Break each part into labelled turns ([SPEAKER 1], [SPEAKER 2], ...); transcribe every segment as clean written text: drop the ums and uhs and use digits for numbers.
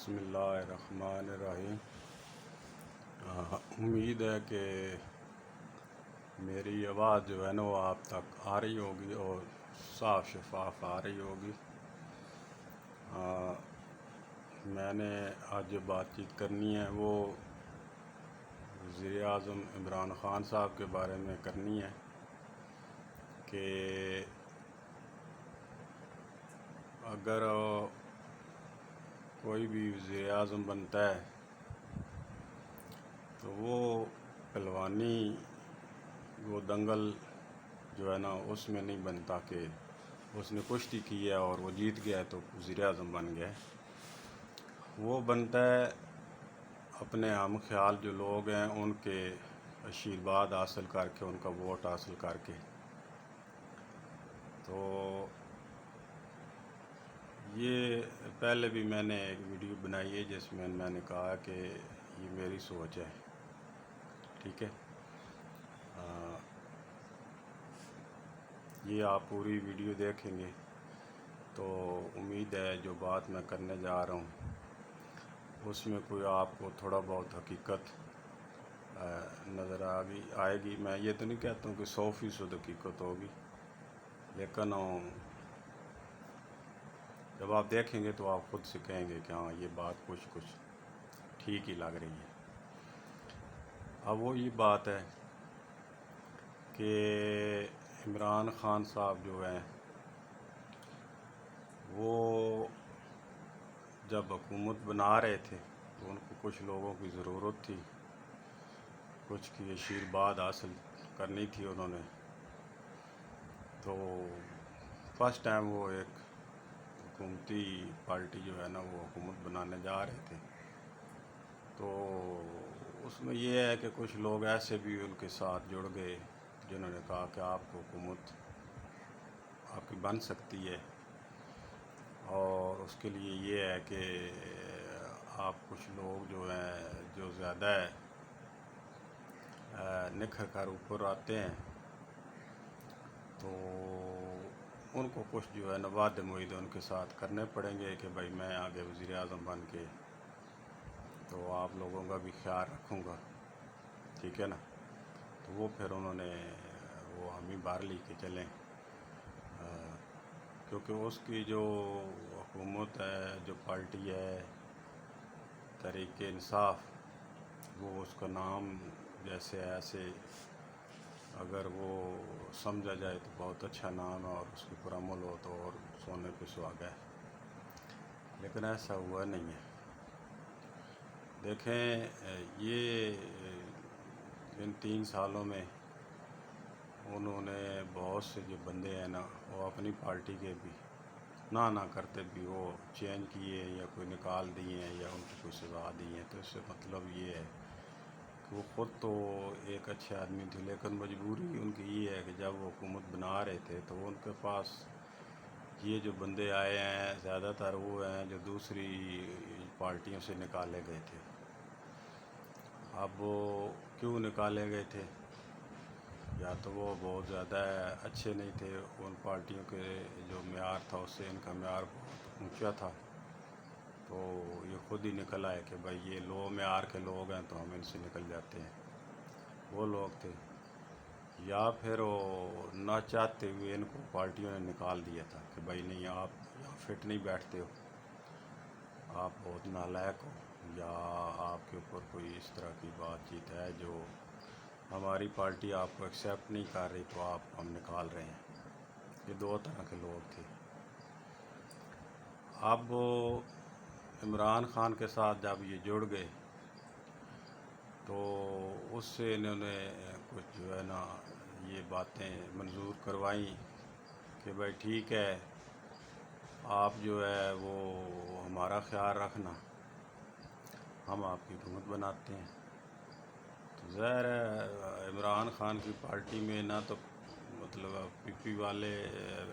[SPEAKER 1] بسم اللہ الرحمن الرحیم۔ امید ہے کہ میری آواز جو ہے نا وہ آپ تک آ رہی ہوگی اور صاف شفاف آ رہی ہوگی۔ میں نے آج جو بات چیت کرنی ہے وہ وزیر اعظم عمران خان صاحب کے بارے میں کرنی ہے کہ اگر کوئی بھی وزیر اعظم بنتا ہے تو وہ پہلوانی وہ دنگل جو ہے نا اس میں نہیں بنتا کہ اس نے کشتی کی ہے اور وہ جیت گیا ہے تو وزیر اعظم بن گیا ہے۔ وہ بنتا ہے اپنے ہم خیال جو لوگ ہیں ان کے آشیرواد حاصل کر کے، ان کا ووٹ حاصل کر کے۔ تو یہ پہلے بھی میں نے ایک ویڈیو بنائی ہے جس میں نے کہا کہ یہ میری سوچ ہے، ٹھیک ہے۔ یہ آپ پوری ویڈیو دیکھیں گے تو امید ہے جو بات میں کرنے جا رہا ہوں اس میں کوئی آپ کو تھوڑا بہت حقیقت نظر آئے گی۔ میں یہ تو نہیں کہتا ہوں کہ 100% حقیقت ہوگی، لیکن جب آپ دیکھیں گے تو آپ خود سے کہیں گے کہ ہاں یہ بات کچھ ٹھیک ہی لگ رہی ہے۔ اب وہ یہ بات ہے کہ عمران خان صاحب جو ہیں وہ جب حکومت بنا رہے تھے تو ان کو کچھ لوگوں کی ضرورت تھی، کچھ کی آشیرواد حاصل کرنی تھی انہوں نے۔ تو فرسٹ ٹائم وہ ایک حکومتی پارٹی جو ہے نا وہ حکومت بنانے جا رہے تھے، تو اس میں یہ ہے کہ کچھ لوگ ایسے بھی ان کے ساتھ جڑ گئے جنہوں نے کہا کہ آپ کو حکومت آپ کی بن سکتی ہے، اور اس کے لیے یہ ہے کہ آپ کچھ لوگ جو ہیں جو زیادہ نکھر کر اوپر آتے ہیں تو ان کو کچھ جو ہے نا وعدے معاہدے ان کے ساتھ کرنے پڑیں گے کہ بھائی میں آگے وزیر اعظم بن کے تو آپ لوگوں کا بھی خیال رکھوں گا، ٹھیک ہے نا۔ تو وہ پھر انہوں نے وہ ہمیں بار لی کے چلیں، کیونکہ اس کی جو حکومت ہے، جو پارٹی ہے تحریک انصاف، وہ اس کا نام جیسے ایسے اگر وہ سمجھا جائے تو بہت اچھا نام ہے اور اس کے پر عمل ہو تو اور سونے پہ سہاگا ہے، لیکن ایسا ہوا نہیں ہے۔ دیکھیں یہ ان 3 سالوں میں انہوں نے بہت سے جو بندے ہیں نا وہ اپنی پارٹی کے بھی نہ کرتے بھی وہ چینج کیے یا کوئی نکال دیے ہیں یا ان کو کوئی سزا دی ہے۔ تو اس سے مطلب یہ ہے کہ وہ خود تو ایک اچھے آدمی تھے، لیکن مجبوری ان کی یہ ہے کہ جب وہ حکومت بنا رہے تھے تو ان کے پاس یہ جو بندے آئے ہیں زیادہ تر وہ ہیں جو دوسری پارٹیوں سے نکالے گئے تھے۔ اب وہ کیوں نکالے گئے تھے؟ یا تو وہ بہت زیادہ اچھے نہیں تھے، ان پارٹیوں کے جو معیار تھا اس سے ان کا معیار بہت اونچا تھا، تو یہ خود ہی نکل آئے کہ بھائی یہ لو معیار کے لوگ ہیں تو ہم ان سے نکل جاتے ہیں، وہ لوگ تھے۔ یا پھر وہ نہ چاہتے ہوئے ان کو پارٹیوں نے نکال دیا تھا کہ بھائی نہیں آپ یہاں فٹ نہیں بیٹھتے ہو، آپ بہت نالائق ہو، یا آپ کے اوپر کوئی اس طرح کی بات چیت ہے جو ہماری پارٹی آپ کو ایکسیپٹ نہیں کر رہی تو آپ ہم نکال رہے ہیں۔ یہ 2 طرح کے لوگ تھے۔ اب عمران خان کے ساتھ جب یہ جڑ گئے تو اس سے انہوں نے کچھ جو ہے نا یہ باتیں منظور کروائیں کہ بھائی ٹھیک ہے آپ جو ہے وہ ہمارا خیال رکھنا، ہم آپ کی حکومت بناتے ہیں۔ تو ظاہر ہے عمران خان کی پارٹی میں نہ تو مطلب پی پی والے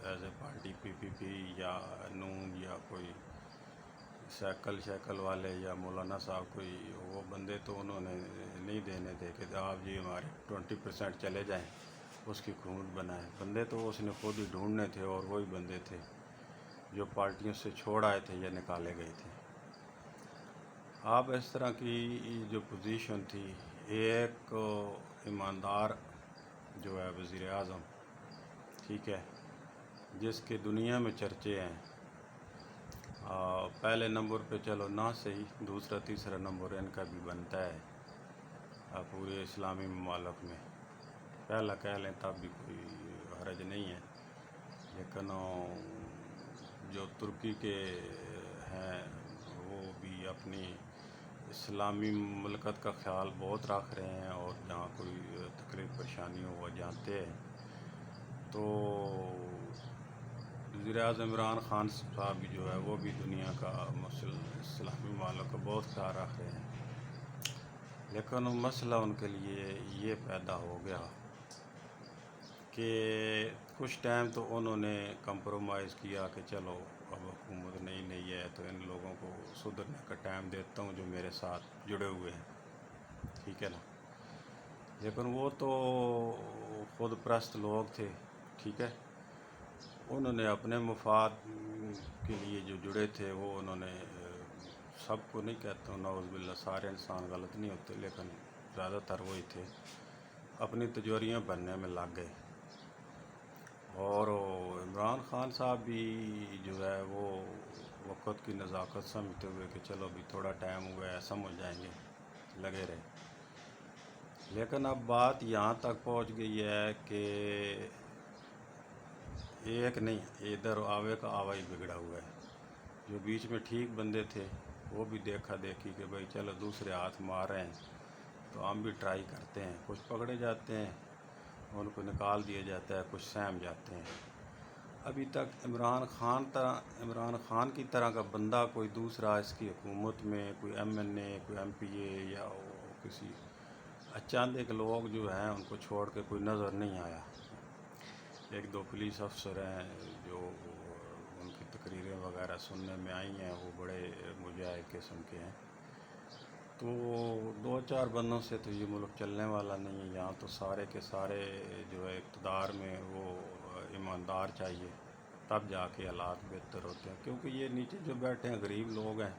[SPEAKER 1] ایز اے پارٹی پی یا نون یا کوئی شیکل والے یا مولانا صاحب کوئی وہ بندے تو انہوں نے نہیں دینے تھے کہ آپ جی ہمارے 20% چلے جائیں اس کی حکومت بنائیں۔ بندے تو اس نے خود ہی ڈھونڈنے تھے اور وہی بندے تھے جو پارٹیوں سے چھوڑ آئے تھے یا نکالے گئے تھے۔ آپ اس طرح کی جو پوزیشن تھی، ایک ایماندار جو ہے وزیر اعظم، ٹھیک ہے، جس کے دنیا میں چرچے ہیں، پہلے نمبر پہ چلو نہ صحیح، دوسرا تیسرا نمبر ان کا بھی بنتا ہے پورے اسلامی ممالک میں، پہلا کہہ لیں تب بھی کوئی حرج نہیں ہے، لیکن جو ترکی کے ہیں وہ بھی اپنی اسلامی مملکت کا خیال بہت رکھ رہے ہیں، اور جہاں کوئی تکلیف پریشانی ہو وہ جانتے ہیں. تو وزیر اعظم عمران خان صاحب جو ہے وہ بھی دنیا کا اسلامی ممالک کا بہت خیال رکھ رہے ہیں، لیکن مسئلہ ان کے لیے یہ پیدا ہو گیا کہ کچھ ٹائم تو انہوں نے کمپرومائز کیا کہ چلو اب حکومت نئی ہے تو ان لوگوں کو سدھرنے کا ٹائم دیتا ہوں جو میرے ساتھ جڑے ہوئے ہیں، ٹھیک ہے نا. لیکن وہ تو خود پرست لوگ تھے، ٹھیک ہے، انہوں نے اپنے مفاد کے لیے جو جڑے تھے وہ انہوں نے، سب کو نہیں کہتا ہوں، نعوذ باللہ سارے انسان غلط نہیں ہوتے، لیکن زیادہ تر وہی تھے، اپنی تجوریاں بننے میں لگ گئے. اور عمران خان صاحب بھی جو ہے وہ وقت کی نزاکت سمجھتے ہوئے کہ چلو ابھی تھوڑا ٹائم ہوا ہے سمجھ جائیں گے، لگے رہے. لیکن اب بات یہاں تک پہنچ گئی ہے کہ ایک نہیں، ادھر آوے کا آوا ہی بگڑا ہوا ہے. جو بیچ میں ٹھیک بندے تھے وہ بھی دیکھا دیکھی کہ بھائی چلو دوسرے ہاتھ مار رہے ہیں تو ہم بھی ٹرائی کرتے ہیں، کچھ پکڑے جاتے ہیں، ان کو نکال دیا جاتا ہے، کچھ سہم جاتے ہیں. ابھی تک عمران خان کی طرح کا بندہ کوئی دوسرا اس کی حکومت میں، کوئی ایم این اے، کوئی ایم پی اے یا کسی چند ایک لوگ جو ہیں ان کو چھوڑ کے کوئی نظر نہیں آیا. ایک دو پولیس افسر ہیں جو ان کی تقریریں وغیرہ سننے میں آئی ہیں، وہ بڑے مجاہد قسم کے ہیں. تو دو چار بندوں سے تو یہ ملک چلنے والا نہیں ہے. یہاں تو سارے کے سارے جو ہے اقتدار میں وہ ایماندار چاہیے، تب جا کے حالات بہتر ہوتے ہیں، کیونکہ یہ نیچے جو بیٹھے ہیں غریب لوگ ہیں،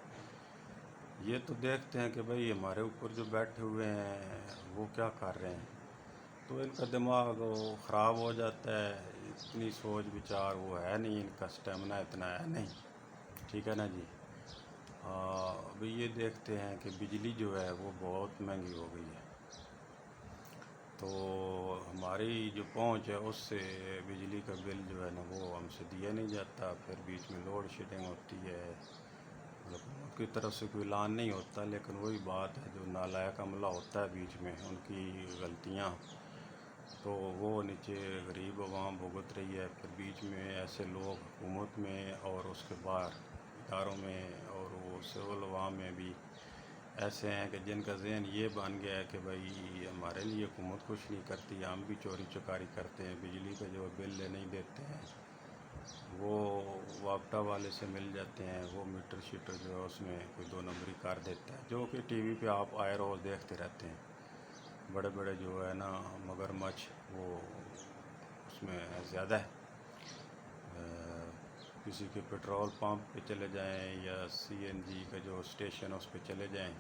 [SPEAKER 1] یہ تو دیکھتے ہیں کہ بھئی ہمارے اوپر جو بیٹھے ہوئے ہیں وہ کیا کر رہے ہیں، تو ان کا دماغ خراب ہو جاتا ہے. اتنی سوچ بچار وہ ہے نہیں، ان کا سٹیمنا اتنا ہے نہیں، ٹھیک ہے نا جی. ابھی یہ دیکھتے ہیں کہ بجلی جو ہے وہ بہت مہنگی ہو گئی ہے، تو ہماری جو پہنچ ہے اس سے بجلی کا بل جو ہے نا وہ ہم سے دیا نہیں جاتا. پھر بیچ میں لوڈ شیڈنگ ہوتی ہے، حکومت کی طرف سے کوئی اعلان نہیں ہوتا، لیکن وہی بات ہے جو نالائق عملہ ہوتا ہے بیچ میں، ان کی غلطیاں، تو وہ نیچے غریب عوام بھگت رہی ہے. پھر بیچ میں ایسے لوگ حکومت میں اور اس کے باہر اداروں میں اور وہ سول عوام میں بھی ایسے ہیں کہ جن کا ذہن یہ بن گیا ہے کہ بھائی ہمارے لیے حکومت کچھ نہیں کرتی، ہم بھی چوری چکاری کرتے ہیں، بجلی کا جو بل نہیں دیتے ہیں، وہ وابٹا والے سے مل جاتے ہیں، وہ میٹر شیٹر جو ہے اس میں کوئی دو نمبری کر دیتا ہے، جو کہ ٹی وی پہ آپ آئے روز دیکھتے رہتے ہیں. بڑے بڑے جو ہے نا مگر مچھ وہ اس میں زیادہ ہے. کسی کے پیٹرول پمپ پہ چلے جائیں یا سی این جی کا جو اسٹیشن اس پہ چلے جائیں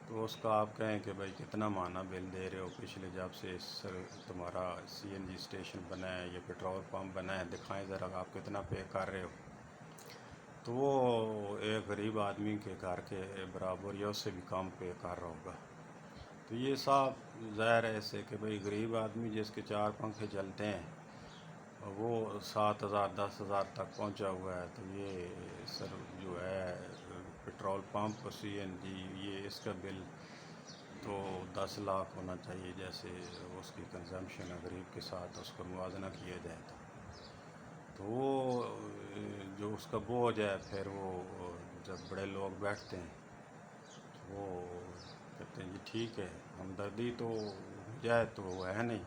[SPEAKER 1] تو اس کا آپ کہیں کہ بھائی کتنا ماہانہ بل دے رہے ہو، پچھلے جب سے تمہارا سی این جی اسٹیشن بنا ہے یا پیٹرول پمپ بنا ہے دکھائیں ذرا آپ کتنا پے کر رہے ہو. تو وہ ایک غریب آدمی کے گھر کے برابر یا اس سے بھی کم پے کر رہا ہوگا. تو یہ صاحب ظاہر ہے ایسے کہ بھئی غریب آدمی جس کے چار پنکھے چلتے ہیں وہ 7,000 10,000 تک پہنچا ہوا ہے، تو یہ سر جو ہے پیٹرول پمپ سی این جی یہ اس کا بل تو 10 لاکھ ہونا چاہیے، جیسے اس کی کنزمپشن ہے غریب کے ساتھ اس کو موازنہ کیا جائے تو وہ جو اس کا بوجھ ہے پھر وہ جب بڑے لوگ بیٹھتے ہیں وہ کہتے ہیں جی ٹھیک ہے، ہمدردی تو جائے تو وہ ہے نہیں،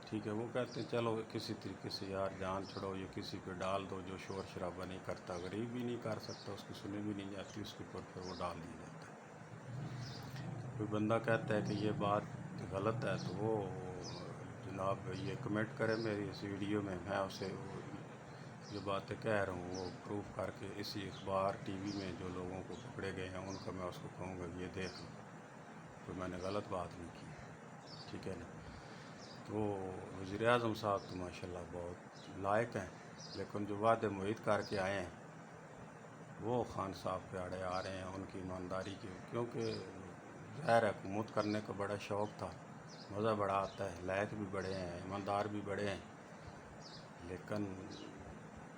[SPEAKER 1] ٹھیک ہے، وہ کہتے ہیں چلو کسی طریقے سے یار جان چھڑو، یہ کسی پہ ڈال دو جو شور شرابہ نہیں کرتا، غریب بھی نہیں کر سکتا، اس کی سنی بھی نہیں جاتی، اس کے اوپر پھر وہ ڈال دیا جاتا ہے. کوئی بندہ کہتا ہے کہ یہ بات غلط ہے تو وہ جناب یہ کمنٹ کرے میری اس ویڈیو میں، میں اسے جو باتیں کہہ رہا ہوں وہ پروف کر کے اسی اخبار ٹی وی میں جو لوگوں کو پکڑے گئے ہیں ان کا میں اس کو کہوں گا یہ دیکھ لو، کوئی میں نے غلط بات نہیں کی، ٹھیک ہے نا۔ تو وزیر اعظم صاحب تو ماشاء اللہ بہت لائق ہیں، لیکن جو وعدے معید کر کے آئے ہیں وہ خان صاحب پہ اڑے آ رہے ہیں ان کی ایمانداری کے، کیونکہ ظاہر ہے حکومت کرنے کا بڑا شوق تھا، مزہ بڑا آتا ہے، لائق بھی بڑے ہیں، ایماندار بھی بڑے ہیں، لیکن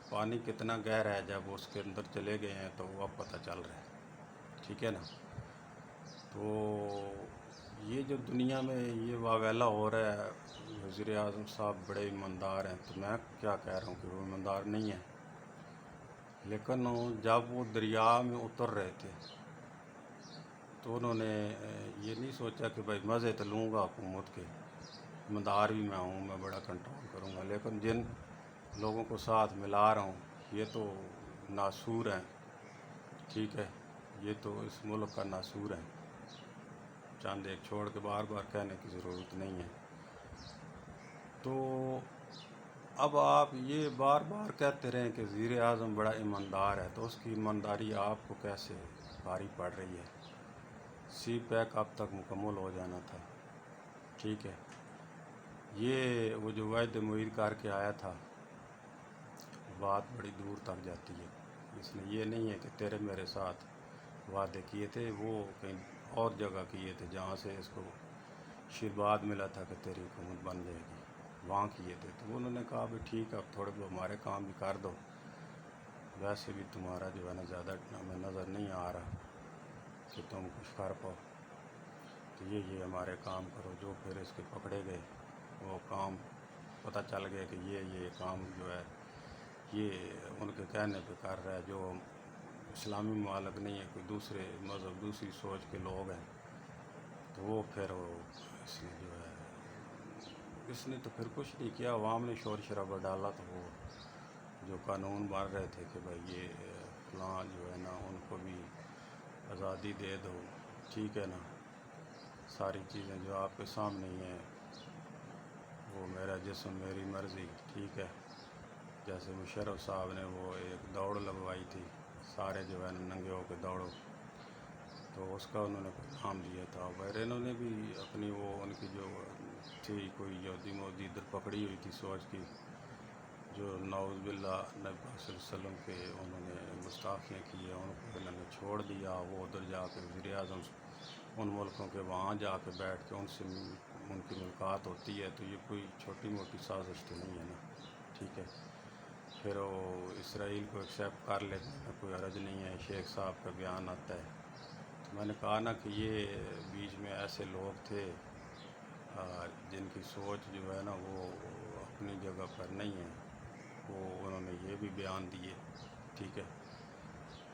[SPEAKER 1] پانی کتنا گہرا ہے جب اس کے اندر چلے گئے ہیں تو وہ اب پتہ چل رہا ہے، ٹھیک ہے نا۔ تو یہ جو دنیا میں یہ واویلا ہو رہا ہے، وزیر اعظم صاحب بڑے ایماندار ہیں، تو میں کیا کہہ رہا ہوں کہ وہ ایماندار نہیں ہیں، لیکن جب وہ دریا میں اتر رہے تھے تو انہوں نے یہ نہیں سوچا کہ بھائی مزے تو لوں گا حکومت کے، ایماندار بھی میں ہوں، میں بڑا کنٹرول کروں گا، لیکن جن لوگوں کو ساتھ ملا رہا ہوں یہ تو ناسور ہیں، ٹھیک ہے، یہ تو اس ملک کا ناسور ہے، چاند ایک چھوڑ کے بار بار کہنے کی ضرورت نہیں ہے۔ تو اب آپ یہ بار بار کہتے رہیں کہ وزیر اعظم بڑا ایماندار ہے، تو اس کی ایمانداری آپ کو کیسے بھاری پڑ رہی ہے؟ سی پیک اب تک مکمل ہو جانا تھا، ٹھیک ہے، یہ وہ جو وعدے معید کر کے آیا تھا بات بڑی دور تک جاتی ہے، اس نے یہ نہیں ہے کہ تیرے میرے ساتھ وعدے کیے تھے، وہ کہیں اور جگہ کیے تھے جہاں سے اس کو آشیرواد ملا تھا کہ تیری حکومت بن جائے گی، وہاں کیے تھے، تو انہوں نے کہا بھی ٹھیک ہے اب تھوڑے بہت ہمارے کام بھی کر دو، ویسے بھی تمہارا جو ہے نا زیادہ ہمیں نظر نہیں آ رہا کہ تم کچھ کر پاؤ، تو یہ ہمارے کام کرو، جو پھر اس کے پکڑے گئے وہ کام پتہ چل گیا کہ یہ کام جو ہے یہ ان کے کہنے پہ کر رہا ہے، جو اسلامی ممالک نہیں ہے، کوئی دوسرے مذہب دوسری سوچ کے لوگ ہیں، تو وہ پھر اس نے جو ہے اس نے تو پھر کچھ نہیں کیا، عوام نے شور شرابہ ڈالا، تو وہ جو قانون بن رہے تھے کہ بھائی یہ فلاں جو ہے نا ان کو بھی آزادی دے دو، ٹھیک ہے نا، ساری چیزیں جو آپ کے سامنے ہی ہیں، وہ میرا جسم میری مرضی، ٹھیک ہے، جیسے مشرف صاحب نے وہ ایک دوڑ لگوائی تھی، سارے جو ہے نا ننگے ہو کے دوڑو، تو اس کا انہوں نے کوئی نام دیا تھا، وغیرہ انہوں نے بھی اپنی وہ ان کی جو تھی کوئی یہودی مودی ادھر پکڑی ہوئی تھی سوچ کی، جو نعوذ باللہ نبی پاک صلی اللہ علیہ وسلم کے انہوں نے گستاخیاں کی ہیں، ان کو انہوں نے چھوڑ دیا، وہ ادھر جا کے وزیر اعظم ان ملکوں کے وہاں جا کے بیٹھ کے ان سے ان کی ملاقات ہوتی ہے، تو یہ کوئی چھوٹی موٹی سازش تو نہیں ہے نا، ٹھیک ہے، پھر وہ اسرائیل کو ایکسیپٹ کر لینے میں کوئی حرج نہیں ہے، شیخ صاحب کا بیان آتا ہے، تو میں نے کہا نا کہ یہ بیچ میں ایسے لوگ تھے جن کی سوچ جو ہے نا وہ اپنی جگہ پر نہیں ہے، وہ انہوں نے یہ بھی بیان دیے، ٹھیک ہے،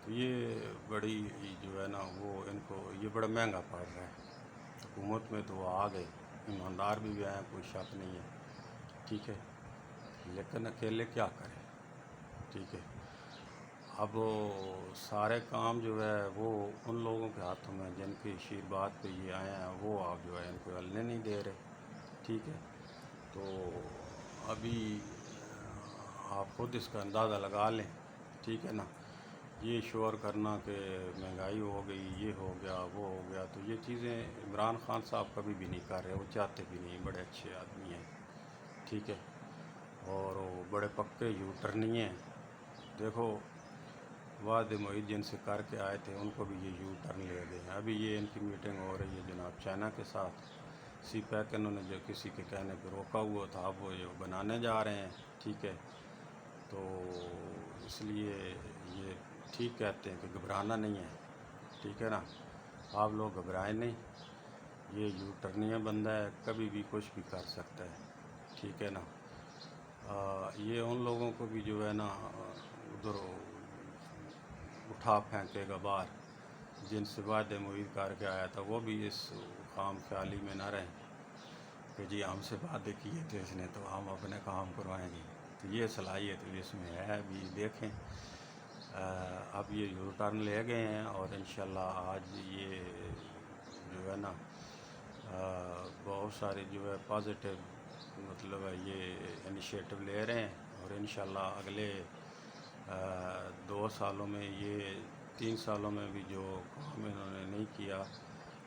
[SPEAKER 1] تو یہ بڑی جو ہے نا وہ ان کو یہ بڑا مہنگا پڑ رہا ہے، حکومت میں تو وہ آ گئے، ایماندار بھی ہیں کوئی شک نہیں ہے، ٹھیک ہے، لیکن اکیلے کیا کریں، ٹھیک ہے، اب سارے کام جو ہے وہ ان لوگوں کے ہاتھوں میں جن کی آشیرواد پہ یہ آئے ہیں، وہ آپ جو ہے ان کو ہلنے نہیں دے رہے، ٹھیک ہے، تو ابھی آپ خود اس کا اندازہ لگا لیں، ٹھیک ہے نا، یہ شور کرنا کہ مہنگائی ہو گئی، یہ ہو گیا وہ ہو گیا، تو یہ چیزیں عمران خان صاحب کبھی بھی نہیں کر رہے، وہ چاہتے بھی نہیں، بڑے اچھے آدمی ہیں، ٹھیک ہے، اور وہ بڑے پکے یوٹرنی ہیں، دیکھو وعدے معید جن سے کر کے آئے تھے ان کو بھی یہ یو ٹرن لے گئے ہیں، ابھی یہ ان کی میٹنگ ہو رہی ہے جناب چائنا کے ساتھ، سی پیک انہوں نے جو کسی کے کہنے پہ روکا ہوا تھا اب وہ یہ بنانے جا رہے ہیں، ٹھیک ہے، تو اس لیے یہ ٹھیک کہتے ہیں کہ گھبرانا نہیں ہے، ٹھیک ہے نا، آپ لوگ گھبرائیں نہیں، یہ یو ٹرنیہ بندہ ہے، کبھی بھی کچھ بھی کر سکتا ہے، ٹھیک ہے نا، یہ ان لوگوں کو بھی جو ہے نا ادھر اٹھا پھینکے گا باہر جن سے وعدے معید کر کے آیا تھا، وہ بھی اس خام خیالی میں نہ رہیں کہ جی ہم سے وعدے کیے تھے اس نے تو ہم اپنے کام کروائیں گے، تو یہ صلاحیت بھی اس میں ہے، ابھی دیکھیں، اب یہ یو ٹرن لے گئے ہیں، اور انشاءاللہ آج یہ جو ہے نا بہت سارے جو ہے پازیٹیو مطلب ہے یہ انیشیٹو لے رہے ہیں، اور انشاءاللہ اگلے 2 سالوں میں یہ 3 سالوں میں بھی جو کام انہوں نے نہیں کیا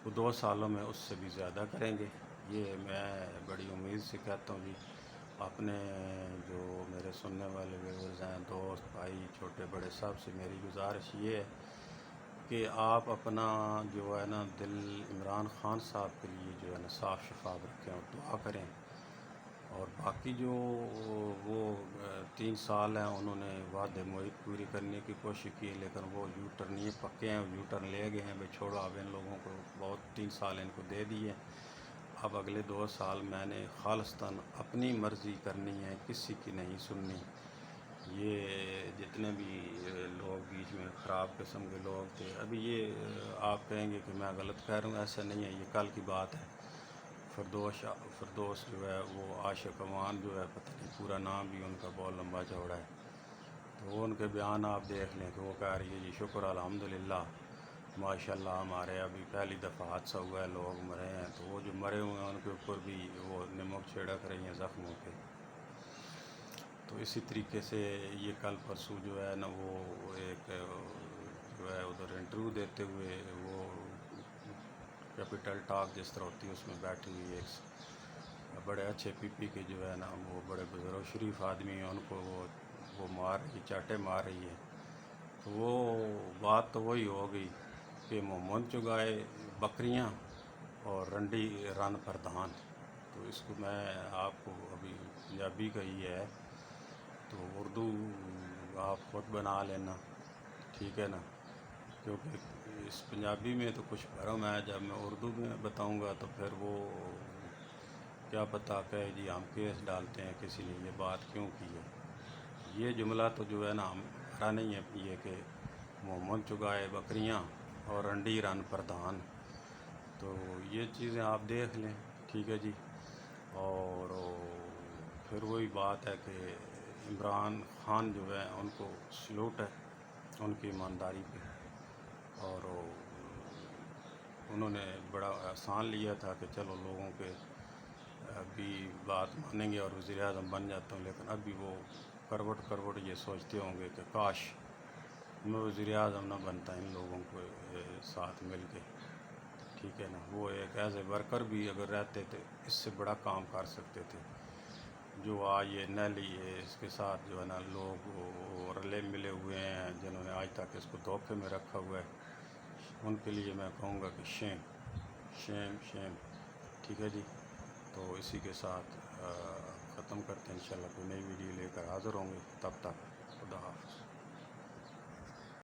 [SPEAKER 1] وہ 2 سالوں میں اس سے بھی زیادہ کریں گے. یہ میں بڑی امید سے کہتا ہوں جی. اپنے جو میرے سننے والے ویورز ہیں، دوست بھائی چھوٹے بڑے سب سے میری گزارش یہ ہے کہ آپ اپنا جو ہے نا دل عمران خان صاحب کے لیے جو ہے نا صاف شفاف رکھیں اور دعا کریں. اور باقی جو وہ 3 سال ہیں انہوں نے وعدے معاہد پوری کرنے کی کوشش کی، لیکن وہ یو ٹرن یہ پکے ہیں، یو ٹرن لے گئے ہیں. بھائی چھوڑو، اب ان لوگوں کو بہت 3 سال ان کو دے دیے. اب اگلے 2 سال میں نے خالصتاً اپنی مرضی کرنی ہے، کسی کی نہیں سننی. یہ جتنے بھی لوگ بیچ میں خراب قسم کے لوگ تھے، ابھی یہ آپ کہیں گے کہ میں غلط کہہ رہا ہوں، ایسا نہیں ہے، یہ کل کی بات ہے. فردوس جو ہے وہ عاشق امان جو ہے، پتہ نہیں پورا نام بھی ان کا بہت لمبا چوڑا ہے، تو وہ ان کے بیان آپ دیکھ لیں کہ وہ کہہ رہی ہے جی شکر الحمدللہ ماشاء اللہ ہمارے ابھی پہلی دفعہ حادثہ ہوا ہے، لوگ مرے ہیں. تو وہ جو مرے ہوئے ہیں ان کے اوپر بھی وہ نمک چھڑک رہی ہیں زخموں پہ. تو اسی طریقے سے یہ کل پرسوں جو ہے نا وہ ایک جو ہے ادھر انٹرویو دیتے ہوئے وہ کیپٹل ٹاک جس طرح ہوتی ہے اس میں بیٹھی ہوئی ایک بڑے اچھے پی پی کے جو ہے نا وہ بڑے بزرگ شریف آدمی ہیں، ان کو وہ مار رہی چاٹے مار رہی ہے. تو وہ بات تو وہی ہو گئی کہ محمد چگائے بکریاں اور رنڈی رن پردھان. تو اس کو میں آپ کو ابھی پنجابی کا ہی ہے تو اردو آپ خود بنا لینا، ٹھیک ہے نا، کیونکہ اس پنجابی میں تو کچھ بھرم ہے. جب میں اردو میں بتاؤں گا تو پھر وہ کیا پتہ کہ جی ہم کیس ڈالتے ہیں کسی نے یہ بات کیوں کی ہے. یہ جملہ تو جو ہے نا ہمارا نہیں ہے، یہ کہ محمد چگائے بکریاں اور رنڈی رن پردھان. تو یہ چیزیں آپ دیکھ لیں، ٹھیک ہے جی. اور پھر وہی بات ہے کہ عمران خان جو ہے ان کو سلوٹ ہے ان کی ایمانداری پہ. اور انہوں نے بڑا آسان لیا تھا کہ چلو لوگوں کے ابھی بات مانیں گے اور وزیر اعظم بن جاتا ہوں، لیکن ابھی وہ کروٹ یہ سوچتے ہوں گے کہ کاش میں وزیر اعظم نہ بنتا ان لوگوں کو ساتھ مل کے، ٹھیک ہے نا. وہ ایک ایز اے ورکر بھی اگر رہتے تھے اس سے بڑا کام کر سکتے تھے. جو آج یہ نیلی ہے اس کے ساتھ جو ہے نا لوگ رلے ملے ہوئے ہیں جنہوں نے آج تک اس کو دھوکے میں رکھا ہوا ہے، ان کے لیے میں کہوں گا کہ شیم شیم شیم، ٹھیک ہے جی. تو اسی کے ساتھ ختم کرتے ہیں، انشاءاللہ کوئی نئی ویڈیو لے کر حاضر ہوں گے. تب تک خدا حافظ.